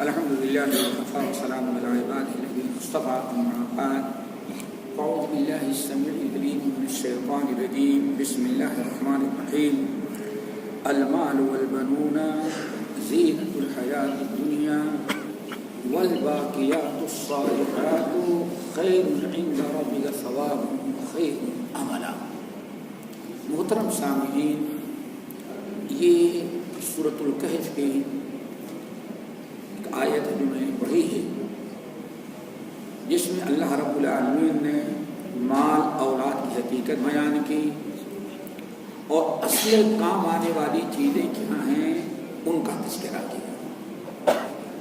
الحمد للہ وکفى وسلام علی عبادہ الذین اصطفى اما بعد فاعوذ باللہ السمیع العلیم من الشیطان الرجیم بسم اللہ الرحمن الرحیم المال والبنون زینۃ الحیاۃ الدنیا والباقیات الصالحات خیر عند ربک ثوابا وخیر املا۔ محترم سامعین، یہ سورۃ الکہف کی آیت جو میں نے پڑھی ہے، جس میں اللہ رب العالمین نے مال اولاد کی حقیقت بیان کی اور اصل کام آنے والی چیزیں کیا ہیں ان کا تذکرہ کیا۔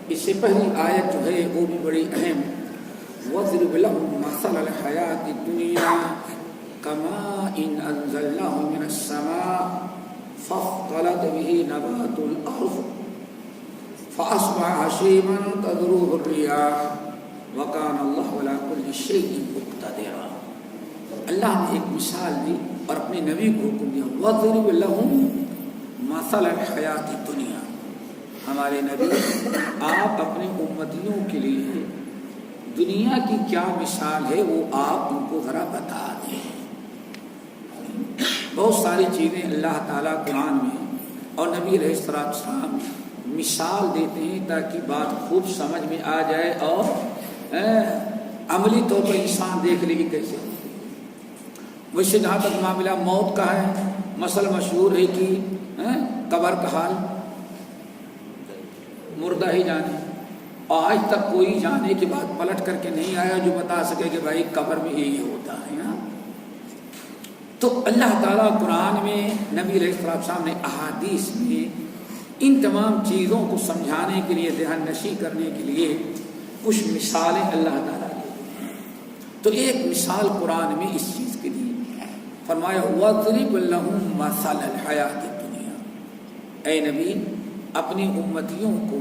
اس سے پہلی آیت جو ہے وہ بھی بڑی اہم، وَاضْرِبْ لَهُم مَثَلَ الْحَيَاةِ الدُّنْيَا كَمَاءٍ أَنزَلْنَاهُ مِنَ السَّمَاءِ فَاخْتَلَطَ بِهِ نَبَاتُ الْأَرْضِ فَأَصْبَحَ هَشِيمًا تَذْرُوهُ الرِّيَاحُ وَكَانَ اللَّهُ عَلَىٰ كُلِّ شَيْءٍ مُقْتَدِرًا۔ اللہ نے ایک مثال دی اور اپنے نبی کو حکم دیا، وَاضْرِبْ لَهُم مَثَلَ الْحَيَاةِ الدُّنْيَا۔ ہمارے نبی، آپ اپنے امتیوں کے لیے دنیا کی کیا مثال ہے وہ آپ ان کو ذرا بتا دیں۔ بہت ساری چیزیں اللہ تعالیٰ قرآن میں اور نبی علیہ السلام مثال دیتے ہیں تاکہ بات خوب سمجھ میں آ جائے اور عملی طور پر انسان دیکھ لے گی کیسے۔ ویسے جہاں تک معاملہ موت کا ہے، مسئلہ مشہور ہے کہ قبر کا حال مردہ ہی جانے، اور آج تک کوئی جانے کے بعد پلٹ کر کے نہیں آیا جو بتا سکے کہ بھائی قبر میں یہی ہوتا ہے۔ تو اللہ تعالیٰ قرآن میں، نبی علیہ السلام نے احادیث میں ان تمام چیزوں کو سمجھانے کے لیے، ذہن نشی کرنے کے لیے کچھ مثالیں اللہ تعالیٰ نے۔ تو ایک مثال قرآن میں اس چیز کے لیے فرمایا، وَاضْرِبْ لَهُم مَثَلَ الْحَيَاةِ الدُّنْيَا۔ اے نبی، اپنی امتیوں کو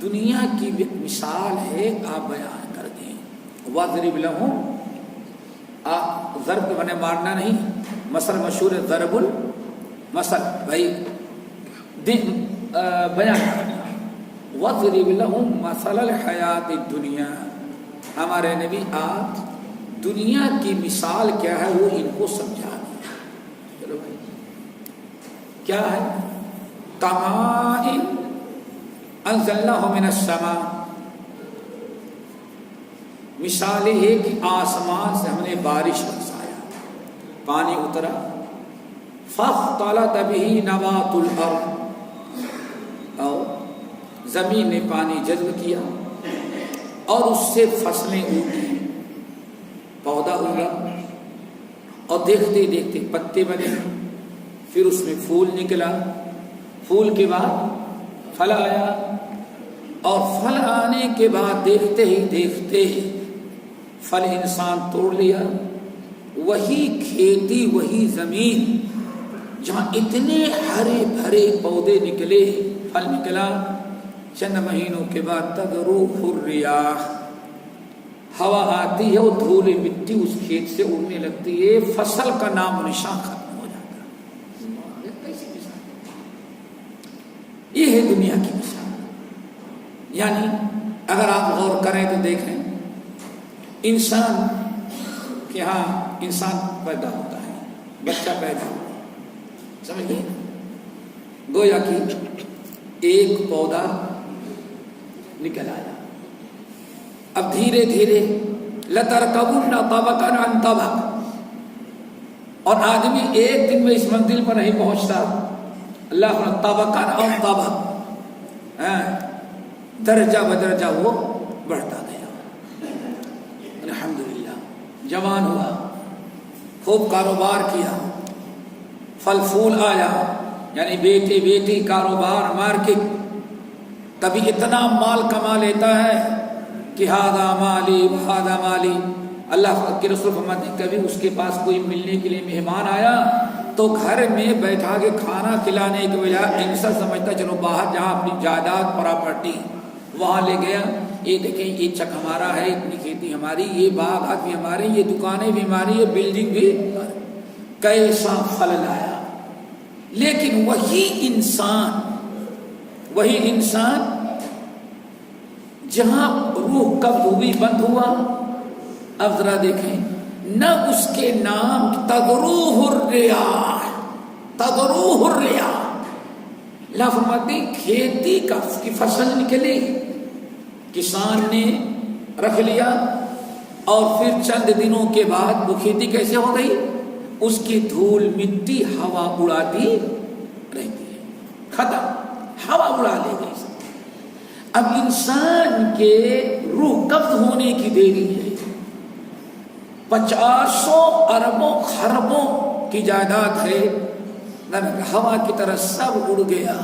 دنیا کی مثال ہے آپ بیان کر دیں۔ وَاضْرِبْ لَهُم، ضرب بنے مارنا نہیں، مثل مشہور ہے ضرب المثل، بھائی بیان کرنا۔ وَاضْرِبْ لَهُم مَثَلَ الْحَيَاةِ الدُّنْيَا، ہمارے نبی آپ دنیا کی مثال کیا ہے وہ ان کو سمجھا دیں۔ چلو بھائی، کیا ہے؟ کَمَاءٍ أَنزَلْنَاهُ مِنَ السَّمَاءِ، مثال یہ ہے کہ آسمان سے ہم نے بارش برسایا، پانی اترا، فَاخْتَلَطَ بِهِ نَبَاتُ الْأَرْضِ، اور زمین نے پانی جذب کیا اور اس سے فصلیں اگی، پودا اگا اور دیکھتے دیکھتے پتے بنے، پھر اس میں پھول نکلا، پھول کے بعد پھل آیا، اور پھل آنے کے بعد دیکھتے ہی دیکھتے پھل انسان توڑ لیا۔ وہی کھیتی، وہی زمین جہاں اتنے ہرے بھرے پودے نکلے، پھل نکلا، چند مہینوں کے بعد تذروہ الریاح، ہوا آتی ہے اور دھول مٹی اس کھیت سے اڑنے لگتی ہے، فصل کا نام و نشان ختم ہو جاتا ہے۔ یہ ہے دنیا کی مثال۔ یعنی اگر آپ غور کریں تو دیکھیں، انسان کہ ہاں انسان پیدا ہوتا ہے، بچہ پیدا ہوتا ہے، سمجھئے، گویا کہ ایک پودا نکل آیا، اب دھیرے دھیرے لَتَرْكَبُنَّ طَبَقًا عَنْ طَبَقٍ، اور آدمی ایک دن میں اس منزل پر نہیں پہنچتا، اللہ طَبَقًا عَنْ طَبَقٍ، درجہ بدرجہ وہ بڑھتا گیا۔ الحمدللہ، جوان ہوا، خوب کاروبار کیا، پھل پھول آیا، یعنی بیٹی بیٹی کاروبار مارکیٹ، کبھی اتنا مال کما لیتا ہے کہ ہذا مالی وہذا مالی۔ اللہ کے رسول فرماتے ہیں کبھی اس کے پاس کوئی ملنے کے لیے مہمان آیا تو گھر میں بیٹھا کے کھانا کھلانے کے بجائے انسان سمجھتا چلو باہر جہاں اپنی جائیداد پراپرٹی وہاں لے گیا، یہ دیکھیں یہ چک ہمارا ہے، اتنی کھیتی ہماری، یہ باغات بھی ہمارے، یہ دکانیں بھی ہماری، یہ بلڈنگ بھی، کیسا پھل لایا۔ لیکن وہی انسان جہاں روح قبض ہوئی بند ہوا، اب ذرا دیکھیں نہ اس کے نام تذروہ الریاح، تذروہ الریاح، اللہ فرماتے کھیتی کی فصل نکلی، کسان نے رکھ لیا اور پھر چند دنوں کے بعد وہ کھیتی کیسے ہو گئی؟ اس کی دھول مٹی ہوا اڑاتی رہتی ہے، ختم، ہوا اڑا لے گئی۔ اب انسان کے روح قبض ہونے کی دیری ہے، 50 اربوں خربوں کی جائیداد ہے، ہوا کی طرح سب اڑ گیا،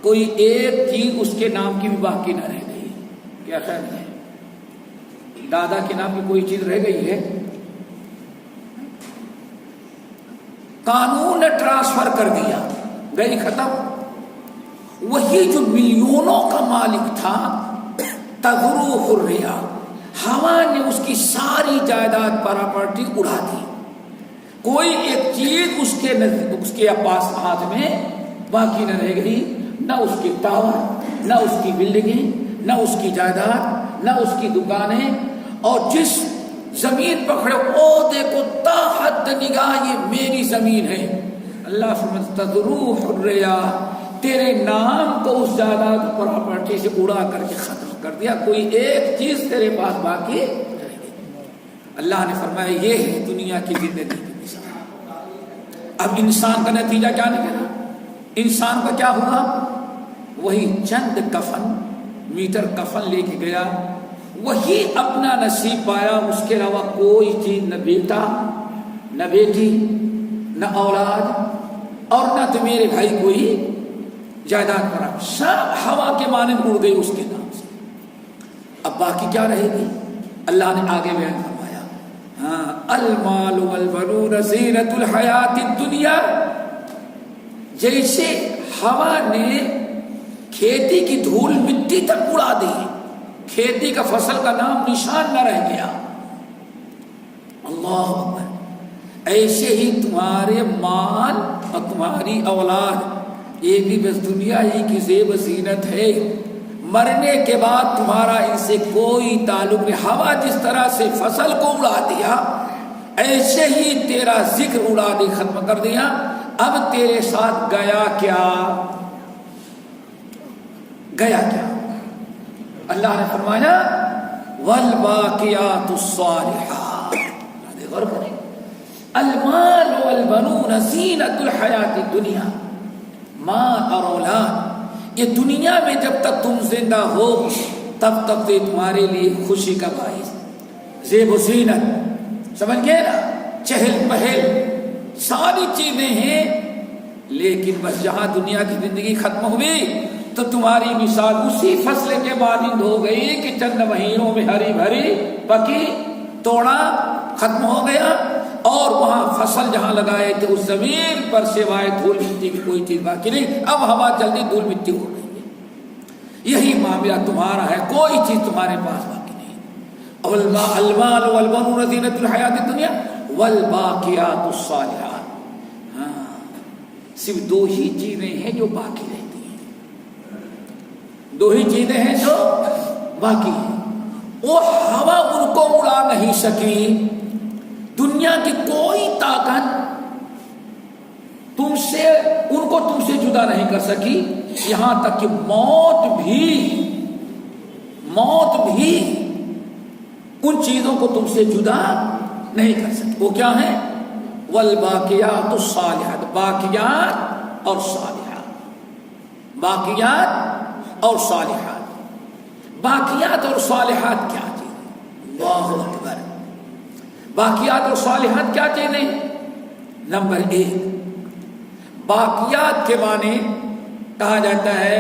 کوئی ایک چیز اس کے نام کی بھی باقی نہ رہ گئی۔ کیا خیال ہے؟ دادا کے نام کی کوئی چیز رہ گئی ہے؟ قانون نے ٹرانسفر کر دیا، گئی، ختم۔ وہی جو ملیونوں کا مالک تھا، تذروہ الریاح، ہوا نے اس کی ساری جائیداد پراپرٹی اڑا دی، کوئی ایک چیز اس کے پاس ہاتھ میں باقی نہ رہ گئی، نہ اس کے ٹاور، نہ اس کی بلڈنگیں، نہ اس کی جائیداد، نہ اس کی دکانیں، اور جس زمین پکڑے او دیکھو تا حد نگاہ یہ میری زمین ہے۔ اللہ فرماتا تذروہ الریاح، تیرے نام کو اس جائیداد پراپرٹی سے اڑا کر کے ختم کر دیا، کوئی ایک چیز تیرے پاس باقی رہ گئی۔ اللہ نے فرمایا یہ ہے دنیا کی زندگی کی مثال۔ اب انسان کا نتیجہ کیا نکلا؟ انسان کا کیا ہوا؟ وہی چند کفن، میٹر کفن لے کے گیا، وہی اپنا نصیب پایا، اس کے علاوہ کوئی چیز، نہ بیٹا، نہ بیٹی، نہ اولاد، اور نہ تو میرے بھائی کوئی جائیداد پر، سب ہوا کے مانند اڑ گئی اس کے نام سے۔ اب باقی کیا رہے گی؟ اللہ نے آگے بیان فرمایا، ہاں المال والبنون زینت الحیات الدنیا، جیسے ہوا نے کھیتی کی دھول مٹی تک اڑا دی، کھیتی کا فصل کا نام نشان نہ رہ گیا، اللہ اکبر، ایسے ہی تمہارے مال اور تمہاری اولاد یہ بھی بس دنیا ہی کی زیب زینت ہے، مرنے کے بعد تمہارا ان سے کوئی تعلق نہیں۔ ہوا جس طرح سے فصل کو اڑا دیا، ایسے ہی تیرا ذکر اڑا دے، ختم کر دیا۔ اب تیرے ساتھ گیا کیا؟ گیا کیا؟ اللہ نے فرمایا والباقیات الصالحات، غور کریں، المال والبنون زینت الحیات الدنیا، مال اور اولاد، یہ دنیا میں جب تک تم زندہ ہو تب تک یہ تمہارے لیے خوشی کا باعث، زیب و زینت، سمجھ گئے نا، چہل پہل، ساری چیزیں ہیں، لیکن بس جہاں دنیا کی زندگی ختم ہوئی تو تمہاری مثال اسی فصل کے مانند ہو گئی کہ چند مہینوں میں ہری بھری پکی، توڑا، ختم ہو گیا، اور وہاں فصل جہاں لگائے تھے اس زمین پر سوائے دھول مٹی کی کوئی چیز باقی نہیں، اب ہوا جلدی دھول مٹی ہو گئی ہے۔ یہی معاملہ تمہارا ہے، کوئی چیز تمہارے پاس باقی نہیں۔ المال والبنون زینت الحیات الدنیا والباقیات الصالحات، ہاں صرف دو ہی چیزیں ہیں جو باقی رہتی ہیں، دو ہی چیزیں ہیں جو باقی ہیں، وہ ہوا ان کو اڑا نہیں سکی، دنیا کی کوئی طاقت ان کو تم سے جدا نہیں کر سکی، یہاں تک کہ موت بھی ان چیزوں کو تم سے جدا نہیں کر سکی۔ وہ کیا ہے؟ والباقیات الصالحات، باقیات اور صالحات، باقیات اور صالحات، باقیات اور صالحات کیا چیز؟ اللہ اکبر، باقیات اور صالحات کیا چیزیں؟ نمبر 1، باقیات کے معنی کہا جاتا ہے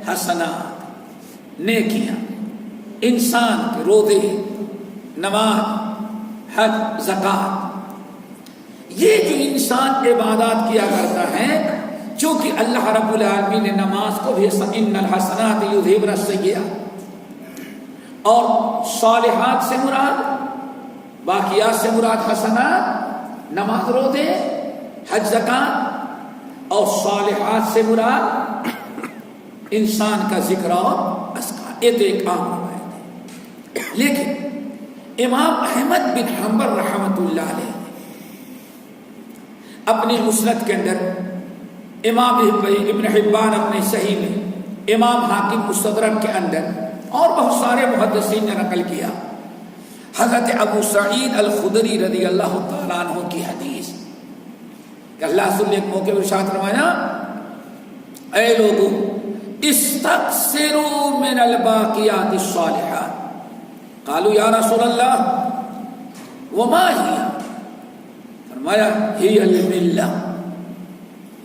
حسنات، نیکیاں، انسان کے روزے، نماز، حج، زکوٰۃ، یہ جو انسان عبادات کیا کرتا ہے، چونکہ اللہ رب العالمین نے نماز کو بھی ان الحسنات یذہبن السیئات، اور صالحات سے مراد، باقیات سے مراد حسنات، نماز، روزے، حج، زکوٰۃ، اور صالحات سے مراد انسان کا ذکر اور اذکار، یہ تو ایک عام ہے۔ لیکن امام احمد بن حنبل رحمۃ اللہ علیہ اپنی مسند کے اندر، امام ابن حبان اپنے صحیح میں، امام حاکم مستدرک کے اندر، اور بہت سارے محدثین نے نقل کیا حضرت ابو سعید الخدری رضی اللہ تعالیٰ عنہ کی حدیث کہ اللہ رسول نے ایک موقع پر ارشاد فرمایا، اے لوگو استکثروا من الباقیات الصالحات، قالوا یا رسول اللہ وما ہی، فرمایا ہی الملہ،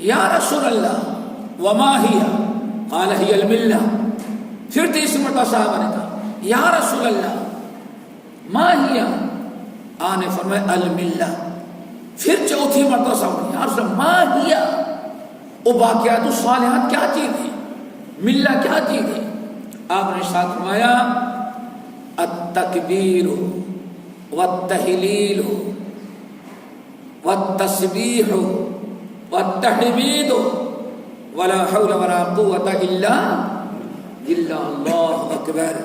یا رسول اللہ وما ہی، قال ہی الملہ، پھر تیسری مرتبہ صحابہ نے کہا یا رسول اللہ ما ہی، آنے فرمایا الملہ، پھر چوتھی مرتبہ صحابہ نے یا رسول اللہ ما ہی، وہ باقیات الصالحات کیا چیز ہے، ملہ کیا چیز ہے؟ آپ نے ساتھ فرمایا التکبیر والتہلیل والتسبیح والتحمید ولا حول ولا قوت الا اللہ اکبر۔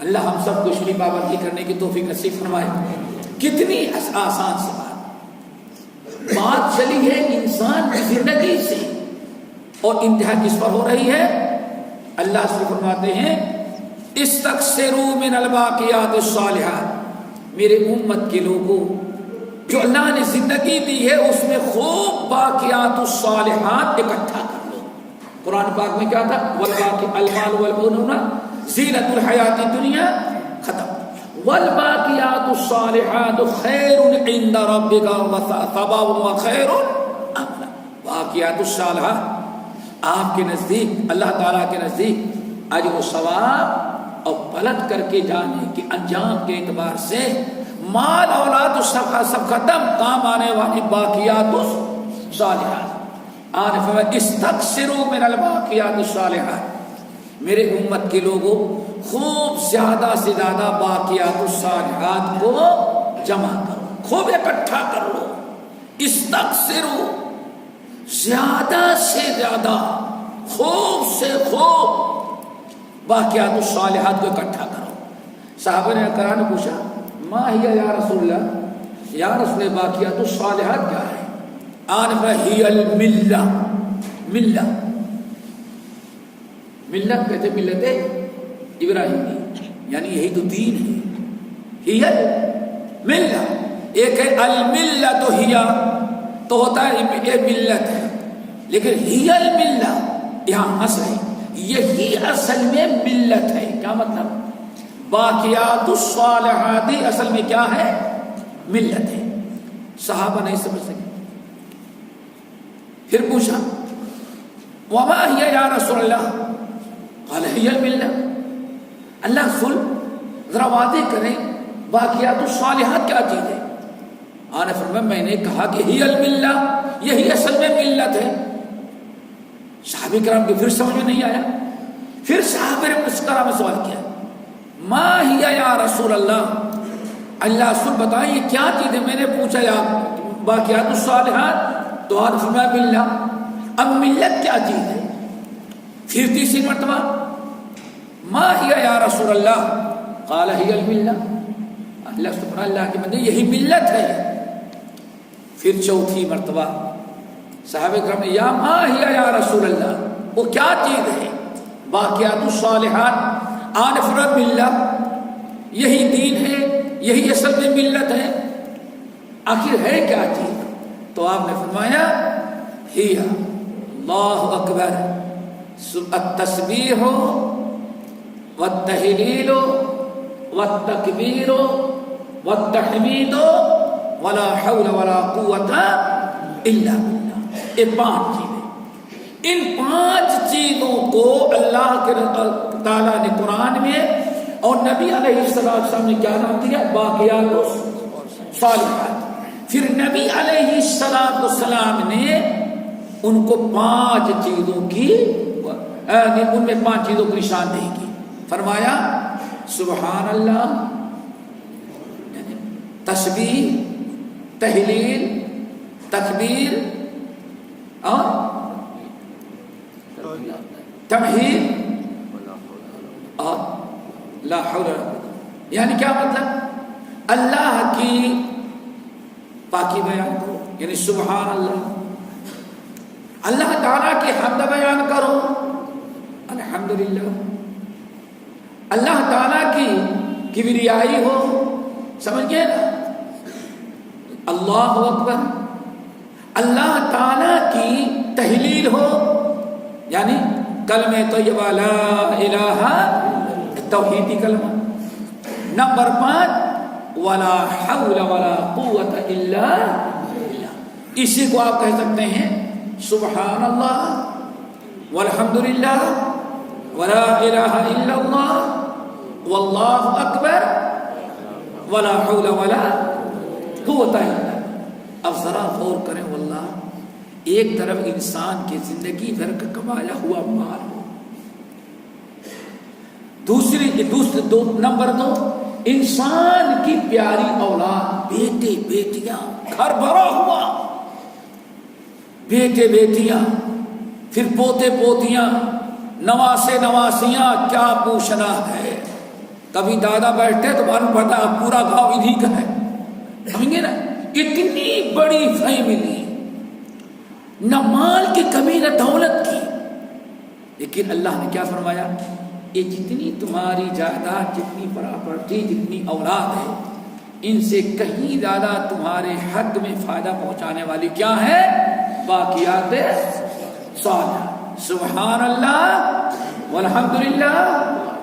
اللہ ہم سب کو اس کی پابندی کرنے کی توفیق نصیب فرمائے۔ کتنی آسان سی بات چلی ہے انسان کی زندگی سے، اور انتہا کس پر ہو رہی ہے؟ اللہ سے فرماتے ہیں استکثروا من الباقیات الصالحات، میرے امت کے لوگوں جو اللہ نے زندگی دی ہے اس میں خوب باقیات الصالحات اکٹھا کر لو۔ قرآن پاک میں کیا تھا؟ والباقی المال والبنون زینت الحیات الدنیا، ختم۔ والباقیات الصالحات خیر عند ربک وثوابا وخیر املا۔ باقیات الصالحات آپ کے نزدیک، اللہ تعالیٰ کے نزدیک اجر و ثواب اور پلٹ کر کے جانے کے انجام کے اعتبار سے مال اولاد سب ختم، کام آنے والی باقیات الصالحات۔ آنے فرمایا استکثروا من الباقیات الصالحات، میرے امت کے لوگوں خوب زیادہ سے زیادہ باقیات الصالحات کو جمع کرو، خوب اکٹھا کر لو۔ استکثروا، زیادہ سے زیادہ، خوب سے خوب باقیات الصالحات کو اکٹھا کرو۔ صحابہ نے کرام نے پوچھا ما ہی یا رسول اللہ، یا رسول باقیات الصالحات کیا ہے؟ آن ہی الملہ، ملہ، ملت کہتے ملت ابراہیمی، یعنی یہی تو دین ہے۔ ہی الملہ، ایک ہے الملہ تو ہیا تو ہوتا ہے یہ ملت ہے، لیکن ہی الملہ یہاں اصل ہے، یہی اصل میں ملت ہے۔ کیا مطلب؟ باقیات الصالحات اصل میں کیا ہے؟ ملت ہے۔ صحابہ نہیں سمجھ سکے، پھر پوچھا وما ہی یا رسول اللہ، قال ہی الملہ۔ اللہ رسول ذرا واضح کریں باقیات الصالحات کیا چیز ہے؟ آنے فرمایا میں نے کہا کہ ہی الملہ، یہی اصل میں ملت ہے۔ صحابہ کرام کے پھر سمجھ میں نہیں آیا، پھر صحابہ نے مسکرا میں سوال کیا ما ہی یا رسول اللہ، اللہ رسول بتائیں یہ کیا چیز ہے؟ میں نے پوچھا یا باقیات الصالحات، تو آنے فرمایا ملہ۔ اب ملت کیا چیز ہے؟ پھر تیسری مرتبہ ما ہی یا رسول اللہ، قال ہی الملہ۔ اللہ سبحانہ اللہ کے بندے یہی ملت ہے۔ پھر چوتھی مرتبہ صحابہ کرام نے یا ما ہی یا رسول اللہ، وہ کیا چیز ہے؟ باقیات الصالحات، آن فرد ملہ، یہی دین ہے، یہی اصل میں ملت ہے، آخر ہے کیا چیز؟ تو آپ نے فرمایا ہی اللہ اکبر التسبیح والتہلیل والتکبیر والتحمید ولا حول ولا قوت الا باللہ۔ یہ 5 چیزیں، ان 5 چیزوں کو اللہ کے تعالیٰ نے قرآن میں اور نبی علیہ السلام نے کیا نام دیا؟ باقیات الصالحات۔ پھر نبی علیہ السلام نے ان کو 5 چیزوں کی، ان میں 5 چیزوں کی نشاندہی کی۔ فرمایا سبحان اللہ، تسبیح، تہلیل، تکبیر اور تمہید اور لا حول، یعنی کیا مطلب؟ اللہ کی پاکی بیان کرو، یعنی سبحان اللہ، اللہ تعالیٰ کی حمد بیان کرو، الحمدللہ، اللہ تعالیٰ کی کبریائی ہو، سمجھ گئے نا، اللہ اکبر، اللہ تعالیٰ کی تحلیل ہو، یعنی کلمہ طیبہ لا الہ، توحیدی کلمہ۔ نمبر 5 ولا حول ولا قوت الا باللہ، اسی کو آپ کہہ سکتے ہیں سبحان اللہ والحمدللہ ولا الہ الا اللہ واللہ اکبر ولا حول ولا قوت الا باللہ۔ اب ذرا غور کریں، واللہ ایک طرف انسان کی زندگی بھر کا کمایا ہوا مال ہو، نمبر 2 انسان کی پیاری اولاد، بیٹے بیٹیاں، گھر بھرا ہوا، بیٹے بیٹیاں، پھر پوتے پوتیاں، نواسے نواسیاں، کیا پوچھنا ہے۔ کبھی دادا بیٹھتے تو معلوم پڑتا پورا گاؤں انہی کا ہے، سمجھیں گے نا، اتنی بڑی فیملی، نہ مال کی کمی نہ دولت کی، لیکن اللہ نے کیا فرمایا، یہ جتنی تمہاری جائیداد، جتنی پراپرٹی، جتنی اولاد ہے، ان سے کہیں زیادہ تمہارے حق میں فائدہ پہنچانے والی کیا ہے؟ باقیات صالحہ، سبحان اللہ والحمدللہ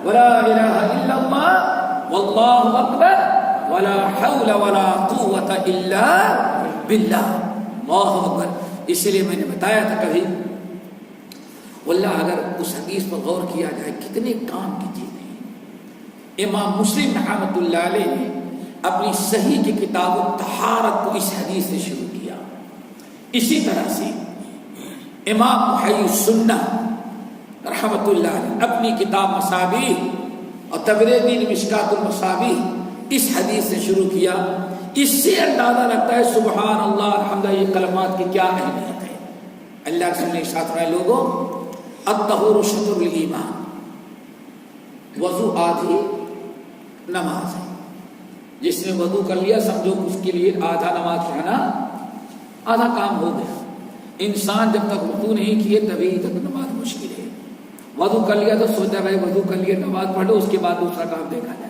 ولا الہ الا اللہ واللہ اکبر ولا حول ولا قوت الا باللہ، اللہ اکبر۔ اس لیے میں نے بتایا تھا کبھی، واللہ اگر اس حدیث پر غور کیا جائے کتنے کام کی چیزیں۔ امام مسلم رحمۃ اللہ علیہ نے اپنی صحیح کی کتاب الطہارت کو اس حدیث سے شروع کیا، اسی طرح سے امام محی السنہ رحمۃ اللہ علیہ اپنی کتاب مصابیح اور تبریزی نے مشکات المصابیح اس حدیث سے شروع کیا۔ اس سے اندازہ لگتا ہے سبحان اللہ الحمدللہ یہ کلمات کی کیا اہمیت ہے۔ اللہ کے سامنے ساتھ رہے لوگوں، الطہور شطر الایمان، وضو آدھی نماز ہے، جس نے وضو کر لیا سمجھو اس کے لیے آدھا نماز پڑھنا آدھا کام ہو گیا۔ انسان جب تک وضو نہیں کیے تبھی تک نماز مشکل ہے۔ وضو کر لیا تو سوچا بھائی وضو کر لیا نماز پڑھ لو، اس کے بعد دوسرا کام دیکھا جائے۔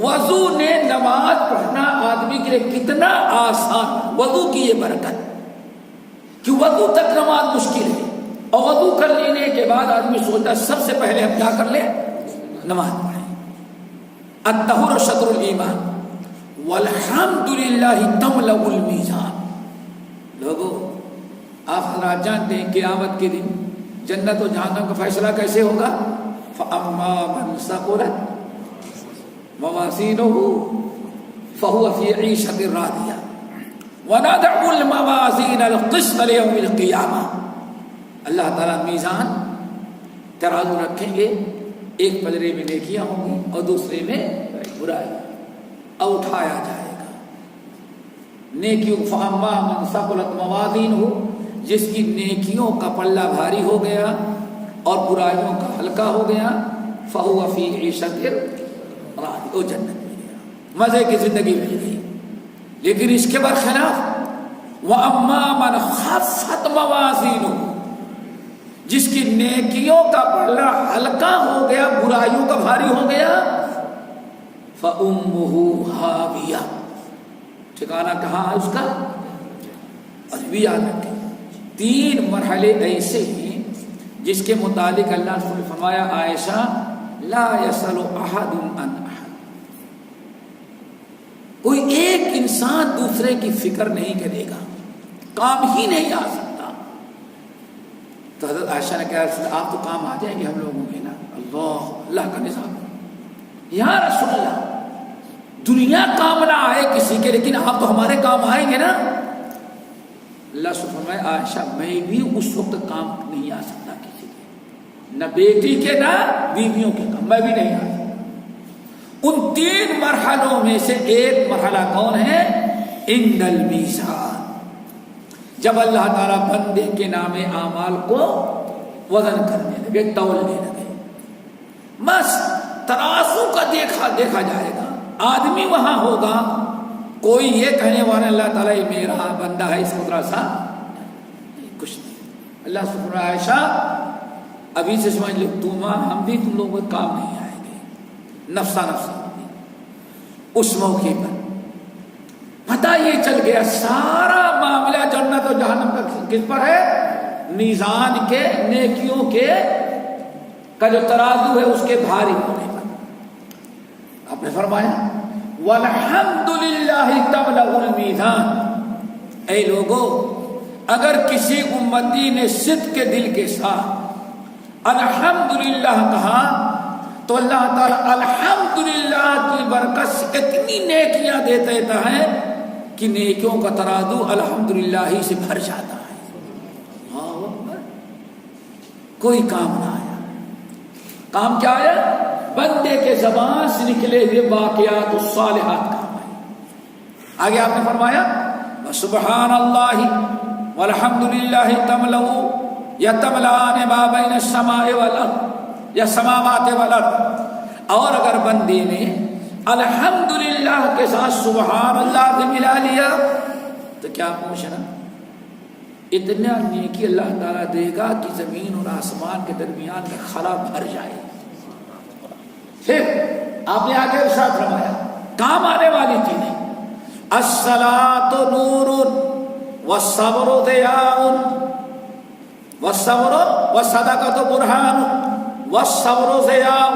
وضو نے نماز پڑھنا آدمی کے لیے کتنا آسان، وضو کی یہ برکت کہ وضو تک نماز مشکل ہے، اور وضو کر لینے کے بعد آدمی سوچتا سب سے پہلے ہم کیا کر لیں، نماز پڑھیں۔ الطہور شطر الایمان والحمدللہ تملأ المیزان۔ لوگوں آپ حضرات جانتے ہیں قیامت کے دن جنت و جہنم کا فیصلہ کیسے ہوگا؟ فَأَمَّا مَنْ ثَقُلَتْ موازینہ فَهُوَ فِي عِیشَةٍ رَاضِیَةٍ وَنَضَعُ الْمَوَازِینَ الْقِسْطَ لِیَوْمِ الْقِیَامَةِ۔ اللہ تعالیٰ میزان ترازو رکھیں گے، ایک پلڑے میں نیکیاں ہوں گی اور دوسرے میں برائی، اور اٹھایا جائے گا نیکیوں۔ فَأَمَّا مَنْ ثَقُلَتْ مَوَازِینُهُ، جس کی نیکیوں کا پلہ بھاری ہو گیا اور برائیوں کا ہلکا ہو گیا، فَهُوَ فِي عِیشَةٍ راضی، وہ جنت مل گیا، مزے کی زندگی مل گئی۔ لیکن اس کے برخلاف وَأَمَّا مَنْ خَفَّتْ مَوَازِینُهُ، جس کی نیکیوں کا پلہ ہلکا ہو گیا، برائیوں کا بھاری ہو گیا، فَأُمُّهُ هَاوِیَةٌ، ٹھکانہ کہاں ہے اس کا؟ اور بھی یاد رکھیں 3 مرحلے ایسے ہیں جس کے متعلق اللہ نے فرمایا عائشہ لا يسأل احد عن احد، کوئی ایک انسان دوسرے کی فکر نہیں کرے گا، کام ہی نہیں آ سکتا۔ تو حضرت عائشہ نے کہا آپ تو کام آ جائیں گے ہم لوگوں کے نا، اللہ کا نظام، یا رسول اللہ دنیا کام نہ آئے کسی کے لیکن آپ تو ہمارے کام آئیں گے نا۔ اللہ سے فرمائے عائشہ میں بھی اس وقت کام نہیں آ سکتا کسی کے، نہ بیٹی کے نہ بیویوں کے کام، میں بھی نہیں آ سکتا۔ ان 3 مرحلوں میں سے ایک مرحلہ کون ہے؟ عند المیزان، جب اللہ تعالیٰ بندے کے نام اعمال کو وزن کرنے لگے، تولنے لگے، بس ترازو کا دیکھا جائے گا، آدمی وہاں ہوگا، کوئی یہ کہنے والا اللہ تعالیٰ یہ میرا بندہ ہے، اس کو ذرا سا کچھ نہیں۔ اللہ سبحانہ عائشہ ابھی سے سمجھ لو تم ہم بھی تم لوگوں کو کام نہیں آئیں گے، نفسا نفسا ہوگی۔ اس موقع پر پتہ یہ چل گیا سارا معاملہ جنت و جہنم کا کس پر ہے؟ میزان کے نیکیوں کے کا جو ترازو ہے اس کے بھاری ہونے پر۔ آپ نے فرمایا وَالْحَمْدُلِلَّهِ تَمْلَأُ الْمِيزَانَ، اے لوگو اگر کسی امتی نے صدق کے دل کے ساتھ الحمدللہ کہا تو اللہ تعالیٰ الحمدللہ کی برکت سے اتنی نیکیاں دیتا ہے کہ نیکیوں کا ترازو الحمدللہ ہی سے بھر جاتا ہے۔ اللہ اکبر۔ کوئی کام نہ آیا، کام کیا آیا؟ بندے کے زبان سے نکلے ہوئے واقعات الصالحات کام آئے۔ آگے آپ نے فرمایا سبحان اللہ والحمدللہ تملأ یا تملأان ما بین السماء والارض یا سماوات والارض، اور اگر بندے نے الحمدللہ کے ساتھ سبحان اللہ سے ملا لیا تو کیا پوچھنا؟ اتنا نیکی اللہ تعالیٰ دے گا کہ زمین اور آسمان کے درمیان میں خلا بھر جائے۔ پھر آپ نے آگے ارشاد فرمایا کام آنے والی چیزیں الصلاۃ نور والصبر ضیاء والصبر والصدقۃ برہان والصبر ضیاء۔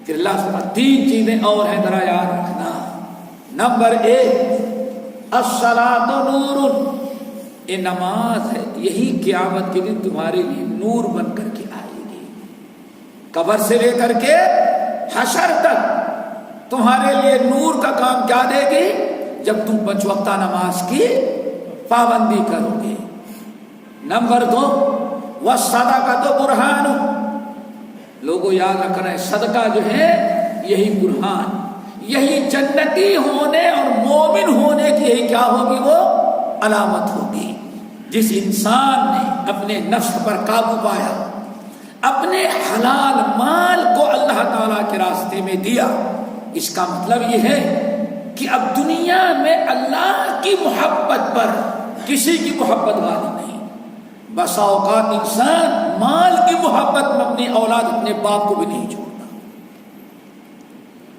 پھر اللہ سبحانہ تین چیزیں اور ہیں، ذرا یاد رکھنا۔ نمبر 1 الصلاۃ نور، یہ نماز ہے، یہی قیامت کے دن تمہارے لیے نور بن کر کے آئے گی۔ قبر سے لے کر کے حشر تک تمہارے لیے نور کا کام کیا دے گی؟ جب تم 5 وقتہ نماز کی پابندی کرو گے۔ نمبر 2 والصدقۃ برہان، لوگوں یاد رکھنا ہے صدقہ جو ہے یہی برہان، یہی جنتی ہونے اور مومن ہونے کی یہی کیا ہوگی؟ وہ علامت ہوگی۔ جس انسان نے اپنے نفس پر قابو پایا، اپنے حلال مال کو اللہ تعالیٰ کے راستے میں دیا، اس کا مطلب یہ ہے کہ اب دنیا میں اللہ کی محبت پر کسی کی محبت غالب نہیں۔ بسا اوقات انسان مال کی محبت میں اپنی اولاد اپنے باپ کو بھی نہیں چھوڑتا۔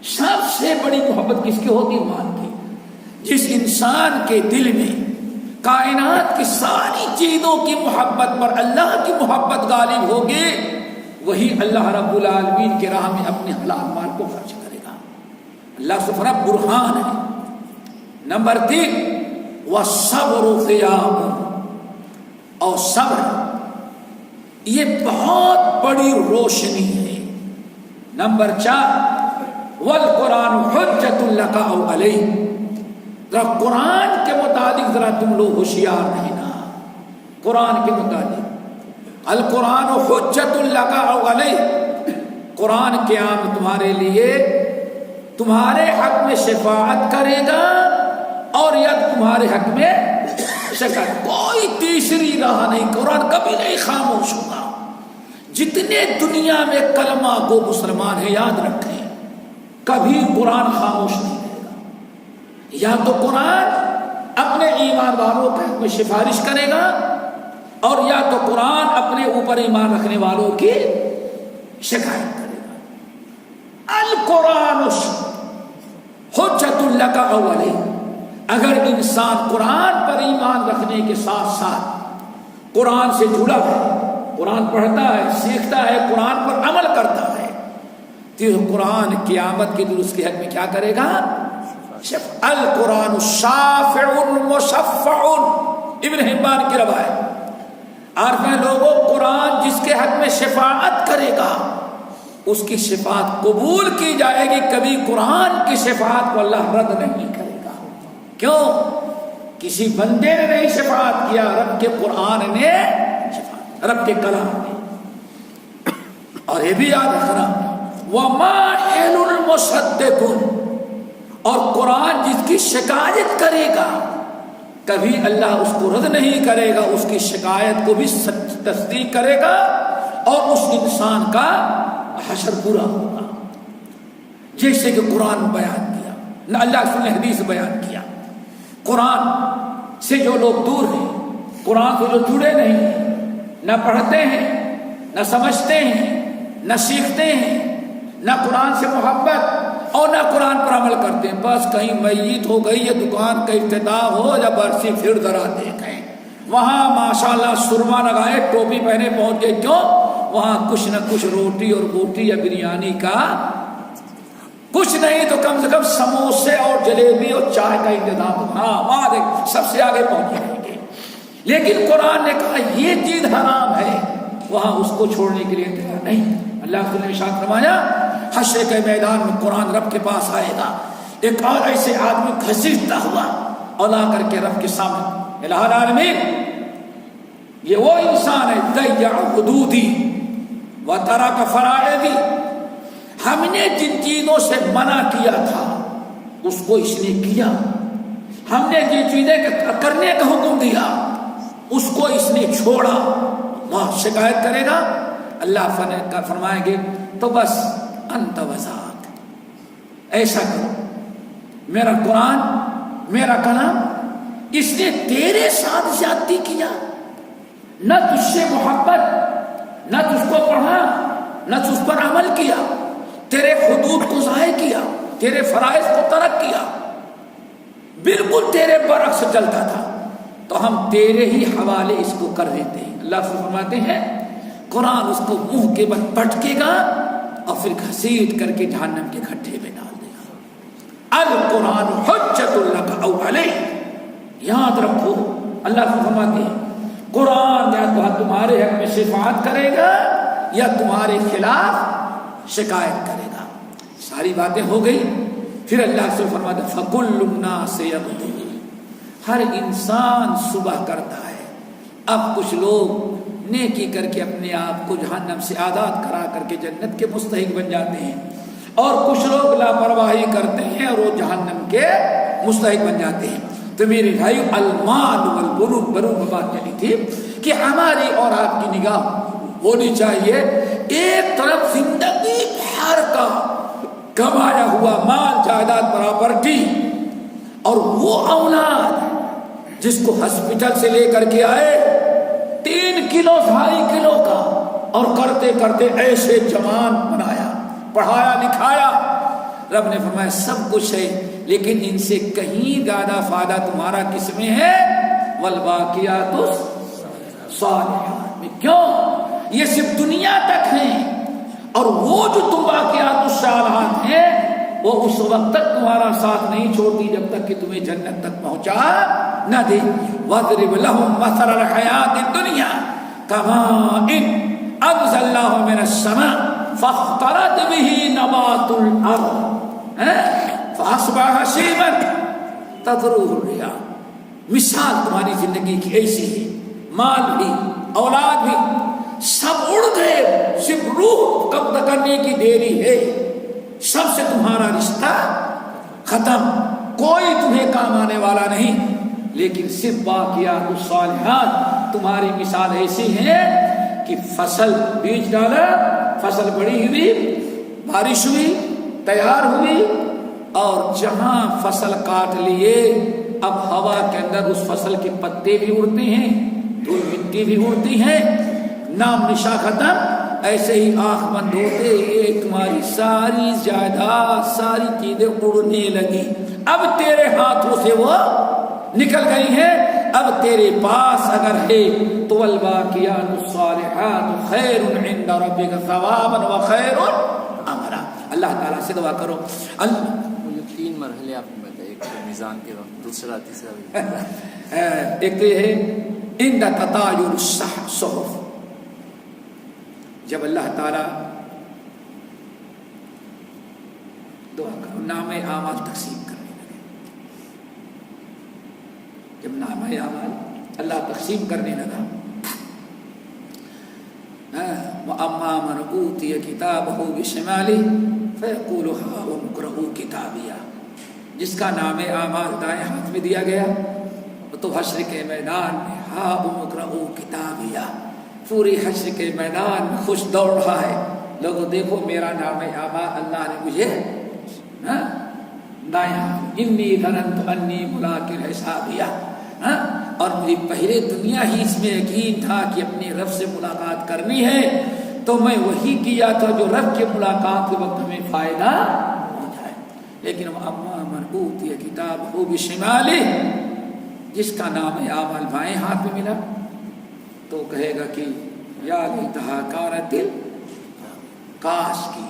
سب سے بڑی محبت کس کی ہوتی؟ مال کی۔ جس انسان کے دل میں کائنات کی ساری چیزوں کی محبت پر اللہ کی محبت غالب ہوگی، وہی اللہ رب العالمین کے راہ میں اپنے حلال مال کو خرچ کرے گا۔ اللہ سبحانہ برہان ہے۔ نمبر 3 والصبر ضیاء، اور صبر یہ بہت بڑی روشنی ہے۔ نمبر 4 والقرآن حجت لک او علیک، ذرا قرآن کے مطابق ذرا تم لوگ ہوشیار رہنا۔ قرآن کے مطابق القرآن حجت لک او علیک، قرآن قیامت تمہارے لیے تمہارے حق میں شفاعت کرے گا اور یا تمہارے حق میں شکایت، کوئی تیسری راہ نہیں۔ قرآن کبھی نہیں خاموش ہوگا۔ جتنے دنیا میں کلمہ گو مسلمان ہیں یاد رکھیں، کبھی قرآن خاموش نہیں رہے گا۔ یا تو قرآن اپنے ایمان والوں کے حق میں سفارش کرے گا، اور یا تو قرآن اپنے اوپر ایمان رکھنے والوں کی شکایت کرے گا۔ القرآن حجت لک او علیک، اگر انسان قرآن پر ایمان رکھنے کے ساتھ ساتھ قرآن سے جڑا ہے، قرآن پڑھتا ہے، سیکھتا ہے، قرآن پر عمل کرتا ہے، تو قرآن قیامت کے دن اس کے حق میں کیا کرے گا؟ القرآن شافع مشفع، ابن حبان کی روایت۔ عارف لوگوں، قرآن جس کے حق میں شفاعت کرے گا اس کی شفاعت قبول کی جائے گی، کبھی قرآن کی شفاعت کو اللہ رد نہیں کرے گا۔ کیوں؟ کسی بندے نے نہیں شفاعت کیا، رب کے قرآن نے شفاعت، رب کے کلام نے۔ اور یہ بھی یاد رکھنا وَمَاحِلُ الْمُصَدِّقُونَ، اور قرآن جس کی شکایت کرے گا کبھی اللہ اس کو رد نہیں کرے گا، اس کی شکایت کو بھی تصدیق کرے گا اور اس انسان کا حشر پورا ہوگا۔ جیسے کہ قرآن بیان کیا، نہ اللہ نے حدیث بیان کیا۔ قرآن سے جو لوگ دور ہیں، قرآن سے جو جڑے نہیں ہیں، نہ پڑھتے ہیں، نہ سمجھتے ہیں، نہ سیکھتے ہیں، نہ قرآن سے محبت اور نہ قرآن پر عمل کرتے ہیں، بس کہیں میت ہو گئی یا دکان کا افتتاح ہو یا برسی پھر ذرا دیکھیں، وہاں ماشاءاللہ سرما لگائے ٹوپی پہنے پہنچ گئے، کیوں؟ وہاں کچھ نہ کچھ روٹی اور بوٹی یا بریانی کا کچھ نہیں تو کم سے کم سموسے اور جلیبی اور چائے کا انتظام، ہاں وہاں دیکھ سب سے آگے پہنچ جائیں گے۔ لیکن قرآن نے کہا یہ چیز حرام ہے، وہاں اس کو چھوڑنے کے لیے تیار نہیں۔ اللہ نے ارشاد فرمایا حشر کے میدان میں قرآن رب کے پاس آئے گا، ایک اور ایسے آدمی گھسیٹتا ہوا اور لا کر کے رب کے سامنے، الہ العالمین یہ وہ انسان ہے ضیع حدودی وترک فرائضی، ہم نے جن چیزوں سے منع کیا تھا اس کو اس نے کیا، ہم نے جن چیزیں کرنے کا حکم دیا اس کو اس نے چھوڑا، وہاں شکایت کرے گا۔ اللہ فرمائیں گے تو بس انت وذاک، ایسا کرو، میرا قرآن میرا کلام اس نے تیرے ساتھ زیادتی کیا، نہ تجھ سے محبت، نہ تجھ کو پڑھا، نہ تجھ پر عمل کیا، تیرے حدود کو ضائع کیا، تیرے فرائض کو ترک کیا، بالکل تیرے برعکس چلتا تھا، تو ہم تیرے ہی حوالے اس کو کر دیتے ہیں۔ اللہ سے فرماتے ہیں قرآن اس کو منہ کے بل پٹکے گا اور پھر گھسیٹ کر کے جہنم کے گھٹے میں ڈال دے گا۔ القرآن حجت لک او علیک، یاد رکھو اللہ سے فرماتے ہیں قرآن یا تو تمہارے حق میں شفاعت کرے گا یا تمہارے خلاف شکایت کرے گا۔ ساری باتیں ہو گئی، پھر اللہ سے فرماتے ہیں فَكُلُّ النَّاسِ يَغْدُو، ہر انسان صبح کرتا ہے۔ اب کچھ لوگ نیکی کر کے اپنے آپ کو جہنم سے آزاد کرا کر کے جنت کے مستحق بن جاتے ہیں، اور کچھ لوگ لاپرواہی کرتے ہیں اور وہ جہنم کے مستحق بن جاتے ہیں۔ تو میرے بھائی المال والبنون، بنون میں بات چلی تھی کہ ہماری اور آپ کی نگاہ ہونی چاہیے ایک طرف زندگی بھر کا کمایا ہوا مال جائیداد پراپرٹی، اور وہ اولاد جس کو ہاسپٹل سے لے کر کے آئے 3 کلو 2.5 کلو کا، اور کرتے کرتے ایسے جوان بنایا، پڑھایا لکھایا۔ رب نے فرمایا سب کچھ ہے، لیکن ان سے کہیں زیادہ فائدہ تمہارا کس میں ہے؟ والباقیات الصالحات میں۔ کیوں؟ یہ صرف دنیا تک ہیں، اور وہ جو تم باقیات الصالحات ہیں وہ اس وقت تک تمہارا ساتھ نہیں چھوڑتی جب تک کہ تمہیں جنت تک پہنچا نہ دے۔ وَاضْرِبْ لَهُمْ مَثَلَ الْحَيَاةِ الدُّنْيَا كَمَاءٍ أَنزَلْنَاهُ مِنَ السَّمَاءِ فَاخْتَلَطَ بِهِ نَبَاتُ الْأَرْضِ فَأَصْبَحَ هَشِيمًا تَذْرُوهُ الرِّيَاحُ۔ مثال تمہاری زندگی کی ایسی ہے، مال بھی اولاد بھی سب اڑ گئے، صرف روح قبض کرنے کی دیری ہے، سب سے تمہارا رشتہ ختم، کوئی تمہیں کام آنے والا نہیں، لیکن صرف باقیات الصالحات تمہاری مثال ایسی ہے کہ فصل بیج ڈالا، فصل بڑی ہوئی، بارش ہوئی، تیار ہوئی، اور جہاں فصل کاٹ لیے اب ہوا کے اندر اس فصل کے پتے بھی اڑتے ہیں، دھول مٹی بھی اڑتی ہے، نام نشا ختم۔ ایسے ہی آنکھ بند ہوتے ایک تمہاری ساری جائیداد ساری چیزیں اڑنے لگی، اب تیرے ہاتھوں سے وہ نکل گئی ہیں، اب تیرے پاس اگر ہے تو والباقیات الصالحات خیر عند ربک ثوابا وخیر امرا۔ اللہ تعالیٰ سے دعا کرو۔ یہ 3 مرحلے آپ نے بتائے، ایک میزان کے وقت، دوسرا تیسرا۔ ایک تو یہ ہے عند تطایر الصحف، جب اللہ تعالیٰ دعا کرو نامہ اعمال تقسیم کرنے لگے، جب نامہ اعمال اللہ تقسیم کرنے لگا، وَأَمَّا مَنْ أُوتِيَ كِتَابَهُ بِشِمَالِهِ فَيَقُولُ هَاؤُمُ اقْرَءُوا كِتَابِيَهْ، جس کا نام اعمال دائیں ہاتھ میں دیا گیا تو حشر کے میدان میں هَاؤُمُ اقْرَءُوا كِتَابِيَهْ، پوری حشر کے میدان میں خوش دوڑ رہا ہے، لوگوں دیکھو میرا نام اعمال اللہ نے مجھے ہاں دائیں ہاتھ انی ظننت انی ملاق حسابیہ، ہاں اور مجھے پہلے دنیا ہی اس میں یقین تھا کہ اپنے رب سے ملاقات کرنی ہے، تو میں وہی کیا تھا جو رب کے ملاقات کے وقت ہمیں فائدہ پہنچائے۔ لیکن اما من اوتی کتابہ بشمالہ، جس کا نام ہے اعمال بائیں ہاتھ میں ملا، تو کہے گا کہ یا لیتہا کانت کاش کی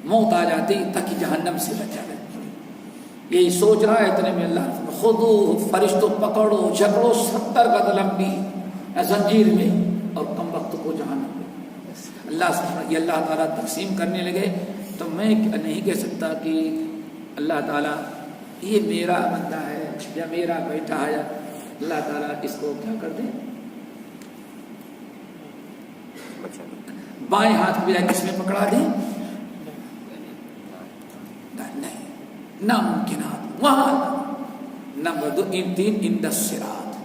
موت آ جاتی تاکہ جہنم سے بچا جائے۔ یہی سوچ رہا ہے، اتنے میں اللہ نے خودو فرشتوں پکڑو جھگڑو 70 کا لمبی زنجیر میں اور کم وقت کو جہنم میں۔ اللہ تعالیٰ تقسیم کرنے لگے تو میں نہیں کہہ سکتا کہ اللہ تعالیٰ یہ میرا بندہ ہے یا میرا بیٹا ہے، اللہ تعالیٰ اس کو کیا کر دے، بائیں ہاتھ کو کس میں پکڑا دے، نہیں ناممکنات وہاں۔ نمبر 2 ان الصراط،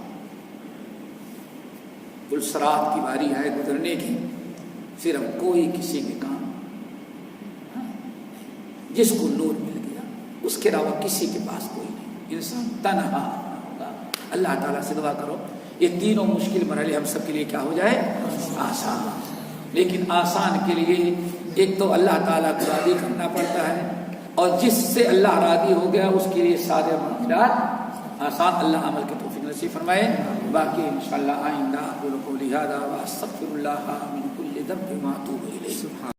الصراط کی باری ہے گزرنے کی، پھر ہم کوئی کسی کے کام، جس کو نور مل گیا اس کے علاوہ کسی کے پاس کوئی نہیں، انسان تنہا ہوگا۔ اللہ تعالیٰ سے دعا کرو یہ تینوں مشکل مرحلے ہم سب کے لیے کیا ہو جائے، آسان۔ لیکن آسان کے لیے ایک تو اللہ تعالیٰ کو راضی کرنا پڑتا ہے، اور جس سے اللہ راضی ہو گیا اس کے لیے سارے معاملات آسان۔ اللہ عمل کے توفیق نصیب فرمائے۔ باقی انشاءاللہ آئندہ اقول قولی ھذا واستغفر اللہ من کل ذنب واتوب الیہ۔